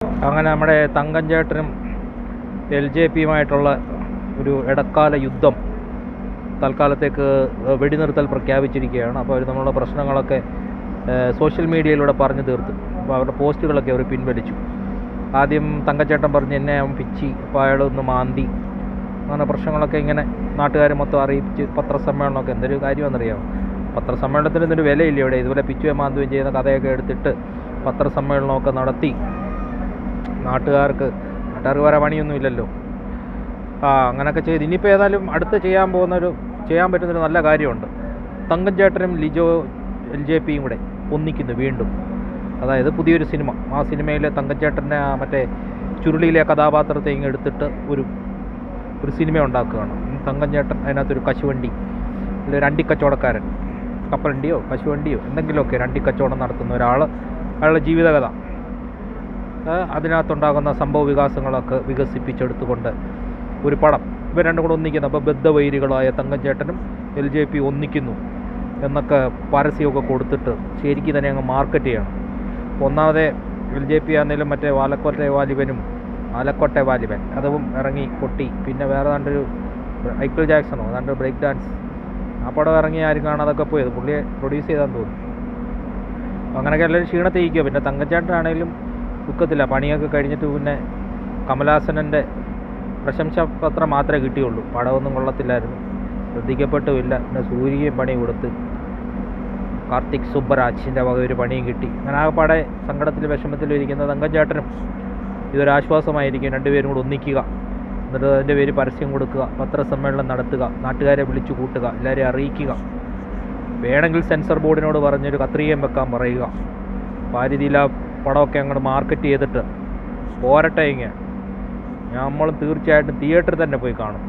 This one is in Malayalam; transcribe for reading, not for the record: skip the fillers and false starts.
അങ്ങനെ നമ്മുടെ തങ്കം ചേട്ടനും LJPയുമായിട്ടുള്ള ഒരു ഇടക്കാല യുദ്ധം തൽക്കാലത്തേക്ക് വെടിനിർത്തൽ പ്രഖ്യാപിച്ചിരിക്കുകയാണ്. അപ്പോൾ അവർ നമ്മളുടെ പ്രശ്നങ്ങളൊക്കെ സോഷ്യൽ മീഡിയയിലൂടെ പറഞ്ഞു തീർത്തു. അപ്പോൾ അവരുടെ പോസ്റ്റുകളൊക്കെ അവർ പിൻവലിച്ചു. ആദ്യം തങ്കച്ചേട്ടൻ പറഞ്ഞ് എന്നെ അവൻ പിച്ചി, അപ്പോൾ അയാളൊന്ന് മാന്തി, അങ്ങനെ പ്രശ്നങ്ങളൊക്കെ ഇങ്ങനെ നാട്ടുകാർ മൊത്തം അറിയിച്ച് പത്രസമ്മേളനമൊക്കെ എന്തൊരു കാര്യമാണെന്നറിയാമോ? പത്രസമ്മേളനത്തിന് ഇതൊരു വിലയില്ല ഇവിടെ. ഇതുപോലെ പിച്ചുവെ മാന്തുകയും ചെയ്യുന്ന കഥയൊക്കെ എടുത്തിട്ട് പത്രസമ്മേളനമൊക്കെ നടത്തി നാട്ടുകാർക്ക് വേറെ പണിയൊന്നുമില്ലല്ലോ. അങ്ങനെയൊക്കെ ചെയ്ത് ഇനിയിപ്പോൾ ഏതായാലും അടുത്ത് ചെയ്യാൻ പറ്റുന്നൊരു നല്ല കാര്യമുണ്ട്. തങ്കം ചേട്ടനും ലിജോ LJPയും കൂടെ ഒന്നിക്കുന്നു വീണ്ടും. അതായത് പുതിയൊരു സിനിമ. ആ സിനിമയിൽ തങ്കം ചേട്ടൻ്റെ മറ്റേ ചുരുളിയിലെ കഥാപാത്രത്തെ ഇങ്ങ് എടുത്തിട്ട് ഒരു സിനിമ ഉണ്ടാക്കുകയാണ്. തങ്കം ചേട്ടൻ അതിനകത്തൊരു കശുവണ്ടി, ഒരു അണ്ടിക്കച്ചവടക്കാരൻ, കപ്പലണ്ടിയോ കശുവണ്ടിയോ എന്തെങ്കിലുമൊക്കെ ഒരു അണ്ടിക്കച്ചവടം നടത്തുന്ന ഒരാൾ, അയാളുടെ ജീവിതകഥ, അതിനകത്തുണ്ടാകുന്ന സംഭവ വികാസങ്ങളൊക്കെ വികസിപ്പിച്ചെടുത്തുകൊണ്ട് ഒരു പടം. ഇവർ രണ്ടും കൂടെ ഒന്നിക്കുന്നു. അപ്പോൾ ബദ്ധവൈരികളായ തങ്കം ചേട്ടനും LJP ഒന്നിക്കുന്നു എന്നൊക്കെ പരസ്യമൊക്കെ കൊടുത്തിട്ട് ശരിക്കും തന്നെ അങ്ങ് മാർക്കറ്റ് ചെയ്യണം. ഒന്നാമതെ LJP ആണെങ്കിലും മറ്റേ ആലക്കോട്ടെ വാലിബൻ അതും ഇറങ്ങി പൊട്ടി. പിന്നെ വേറെ കണ്ടൊരു മൈക്കിൾ ജാക്സണോ കണ്ട് ബ്രേക്ക് ഡാൻസ്, ആ പടം ഇറങ്ങി ആരും കാണാതൊക്കെ പോയത് പുള്ളിയെ പ്രൊഡ്യൂസ് ചെയ്താന്ന് തോന്നുന്നു. അങ്ങനെയൊക്കെ എല്ലാവരും ക്ഷീണത്തെ ഇരിക്കുക. പിന്നെ തങ്കച്ചേട്ടനാണെങ്കിലും ദുഃഖത്തില്ല. പണിയൊക്കെ കഴിഞ്ഞിട്ട് പിന്നെ കമലഹാസനൻ്റെ പ്രശംസാപത്രം മാത്രമേ കിട്ടിയുള്ളൂ. പടമൊന്നും കൊള്ളത്തില്ലായിരുന്നു, ശ്രദ്ധിക്കപ്പെട്ടുമില്ല. പിന്നെ സൂര്യയും പണി കൊടുത്ത്, കാർത്തിക് സുബ്ബരാജിൻ്റെ വക ഒരു പണിയും കിട്ടി. അങ്ങനെ ആ പട സങ്കടത്തിൽ വിഷമത്തിലും ഇരിക്കുന്ന തങ്കച്ചേട്ടനും ഇതൊരാശ്വാസമായിരിക്കും. രണ്ടുപേരും കൂടെ ഒന്നിക്കുക, എന്നിട്ട് അതിൻ്റെ പേര് പരസ്യം കൊടുക്കുക, പത്രസമ്മേളനം നടത്തുക, നാട്ടുകാരെ വിളിച്ചു കൂട്ടുക, എല്ലാവരെയും അറിയിക്കുക, വേണമെങ്കിൽ സെൻസർ ബോർഡിനോട് പറഞ്ഞൊരു കത്രികയും വെക്കാൻ പറയുക. പാരിതിയിൽ ആ പടമൊക്കെ അങ്ങോട്ട് മാർക്കറ്റ് ചെയ്തിട്ട് പോരട്ടെ. നമ്മളും തീർച്ചയായിട്ടും തിയേറ്ററിൽ തന്നെ പോയി കാണും.